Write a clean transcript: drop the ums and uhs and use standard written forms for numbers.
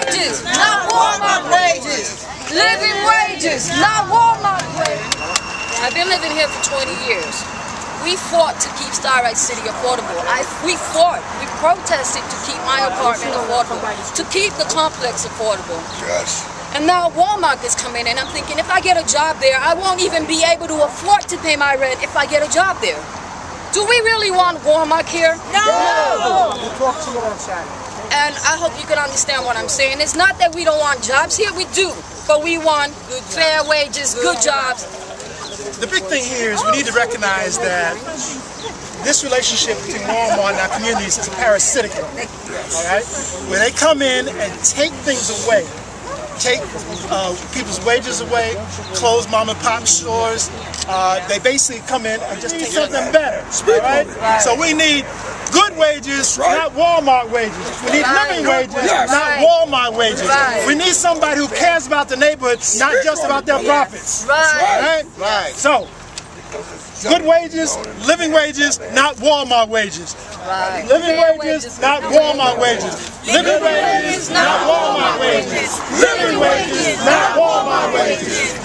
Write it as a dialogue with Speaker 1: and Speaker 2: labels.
Speaker 1: wages, not Walmart wages. Living wages, not Walmart wages. I've been living here for 20 years. We fought to keep Starlight City affordable. We protested to keep my apartment affordable, to keep the complex affordable.
Speaker 2: Yes.
Speaker 1: And now Walmart is coming in. I'm thinking if I get a job there, I won't even be able to afford to pay my rent if I get a job there. Do we really want Walmart here? No! And I hope you can understand what I'm saying. It's not that we don't want jobs here, we do. But we want fair wages, good jobs.
Speaker 3: The big thing here is we need to recognize that this relationship between Walmart and our communities is parasitic. All right? Where they come in and take things away. Take people's wages away, close mom and pop stores. They basically come in and just take something better. All right? So we need good wages, not Walmart wages. We need living wages, not Walmart wages. We need somebody who cares about the neighborhood, not just about their profits. Right? So, good wages, living wages, not Walmart wages. Living wages, not Walmart wages. Living wages, not Walmart wages. Living wages, not Walmart wages.